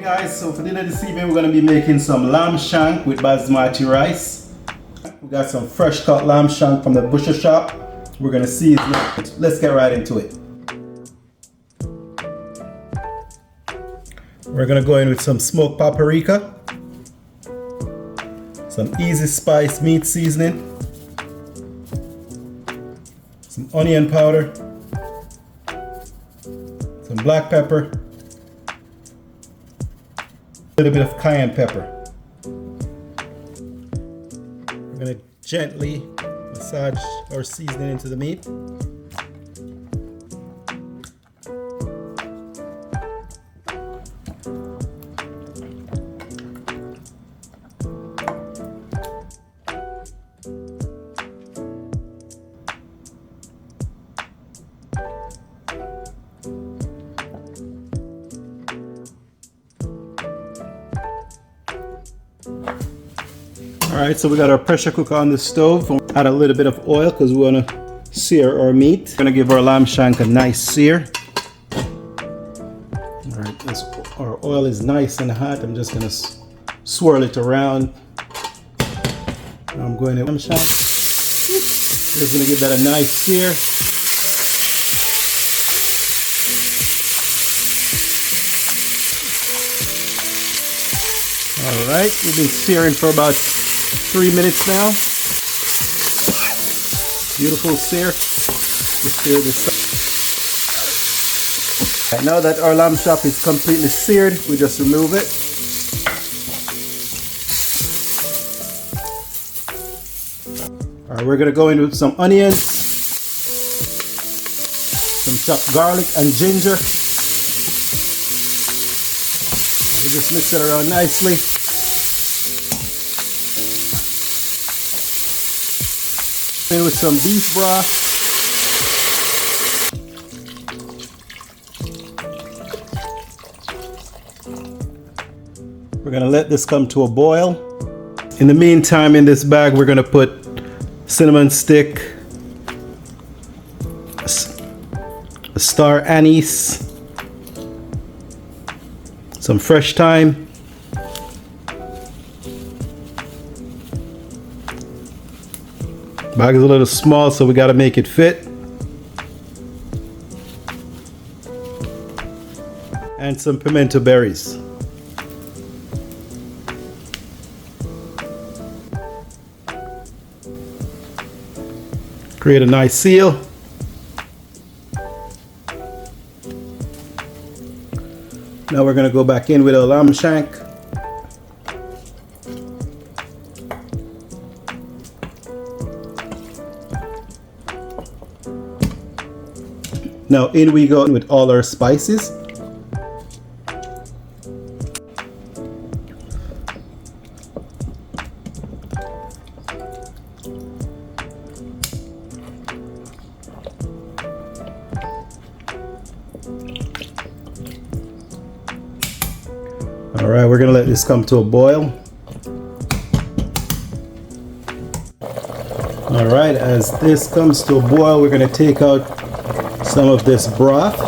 Guys, so for dinner this evening we're going to be making some lamb shank with basmati rice. We got some fresh cut lamb shank from the butcher shop. We're going to season it. Let's get right into it. We're going to go in with some smoked paprika, some easy spice meat seasoning, some onion powder, some black pepper, a little bit of cayenne pepper. We're going to gently massage our seasoning into the meat. Alright, so we got our pressure cooker on the stove. Add a little bit of oil because we want to sear our meat. We're going to give our lamb shank a nice sear. Alright, our oil is nice and hot. I'm just going to swirl it around. Now I'm going to lamb shank. Just going to give that a nice sear. Alright, we've been searing for about 3 minutes now. Beautiful sear. Just sear this side. Right, now that our lamb chop is completely seared, we just remove it. Alright, we're going to go in with some onions, some chopped garlic and ginger. We just mix it around nicely. In with some beef broth. We're going to let this come to a boil. In the meantime, in this bag, we're going to put cinnamon stick, a star anise, some fresh thyme, bag is a little small, so we got to make it fit. And some pimento berries. Create a nice seal. Now we're going to go back in with our lamb shank. Now in we go with all our spices. Alright, we're going to let this come to a boil. Alright, as this comes to a boil, we're going to take out some of this broth.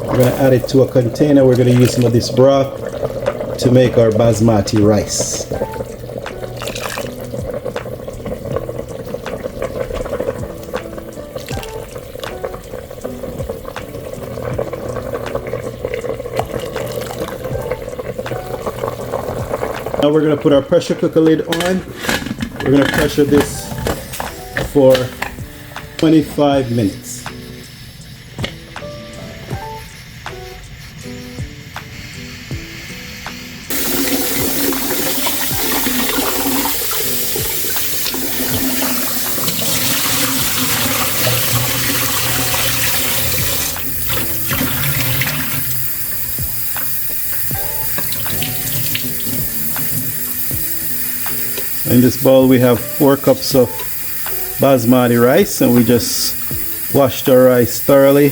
We're going to add it to a container. We're going to use some of this broth to make our basmati rice. Now we're going to put our pressure cooker lid on. We're going to pressure this for 25 minutes. In this bowl we have 4 cups of basmati rice, and we just washed our rice thoroughly.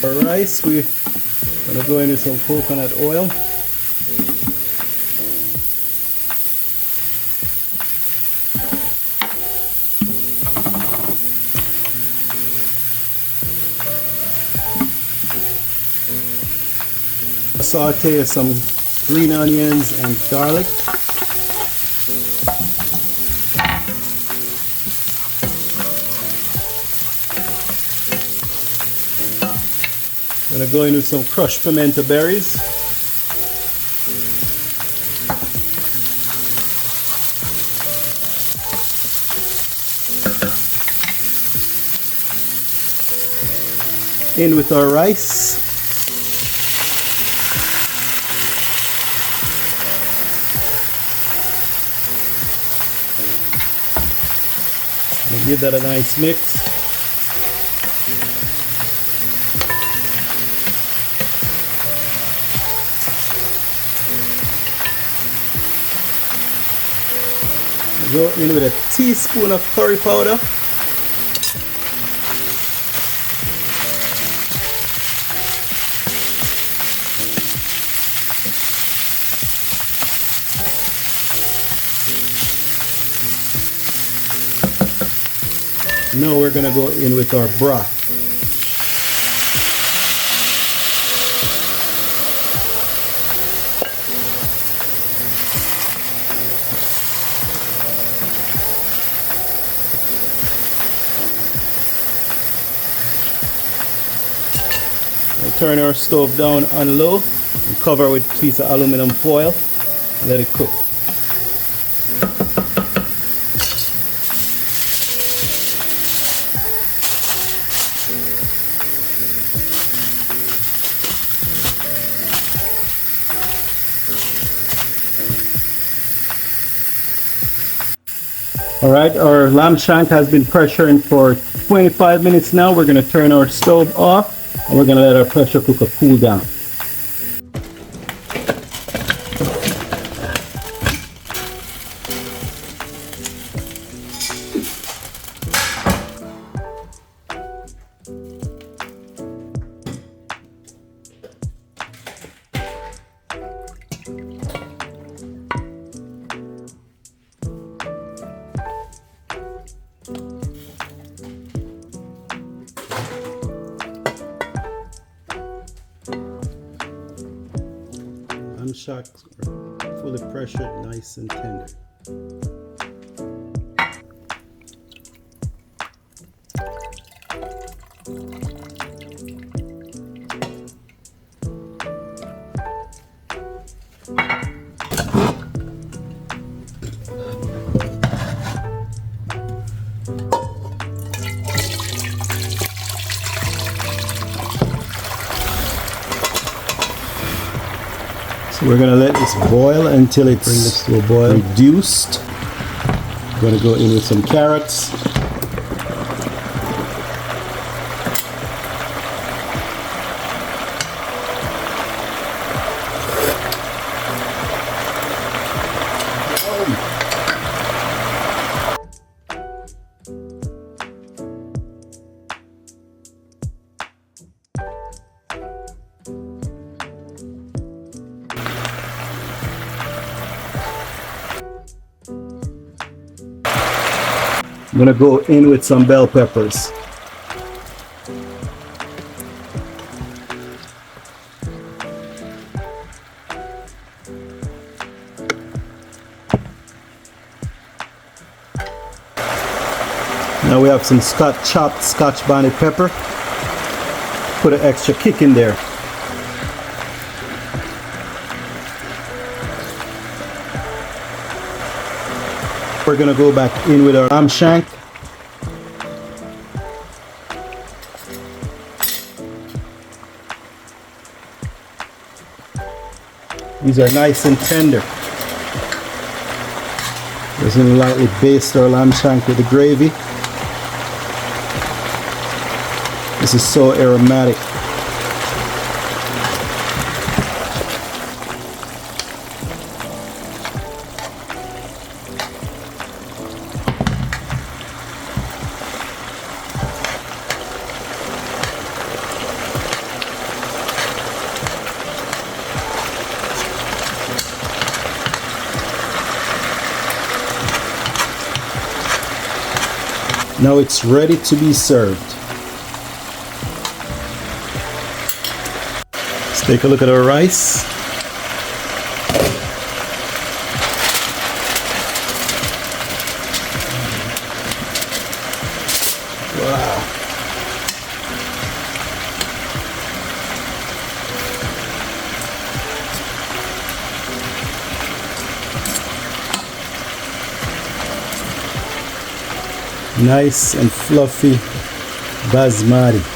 Our rice, we're going to go in with some coconut oil. saute some green onions and garlic. Gonna go in with some crushed pimento berries. In with our rice. And give that a nice mix. Go in with a teaspoon of curry powder. Now we're gonna go in with our broth. We'll turn our stove down on low and cover with a piece of aluminum foil and let it cook. Alright, our lamb shank has been pressuring for 25 minutes now. We're going to turn our stove off and we're going to let our pressure cooker cool down. Lamb shanks are fully pressured, nice and tender. So we're going to let this boil until it's bring this to a boil. Reduced. I'm going to go in with some carrots. I'm going to go in with some bell peppers. Now we have some chopped Scotch bonnet pepper. Put an extra kick in there. We're going to go back in with our lamb shank. These are nice and tender. Just going to lightly baste our lamb shank with the gravy. This is so aromatic. Now it's ready to be served. Take a look at our rice. Wow. Nice and fluffy basmati.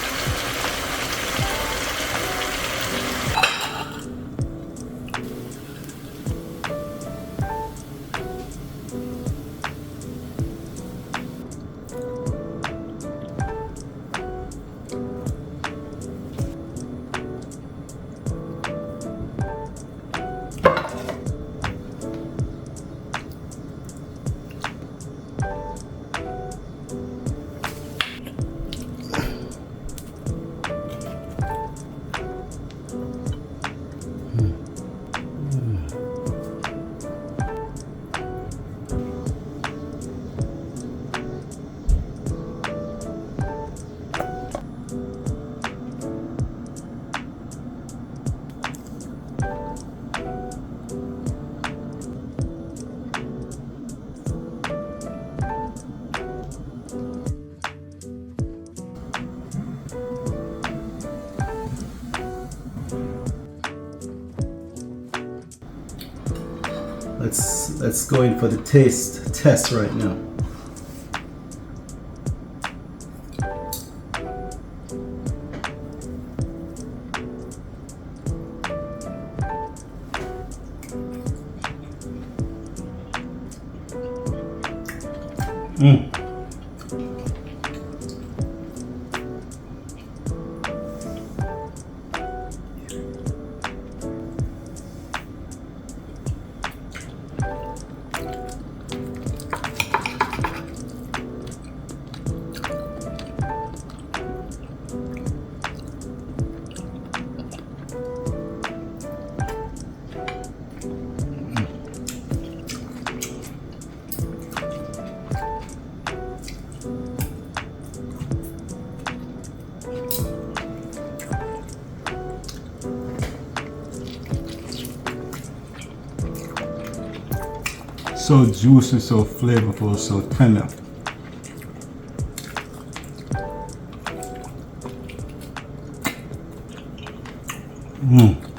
Let's go in for the taste test right now. So juicy, so flavorful, so tender. Mm.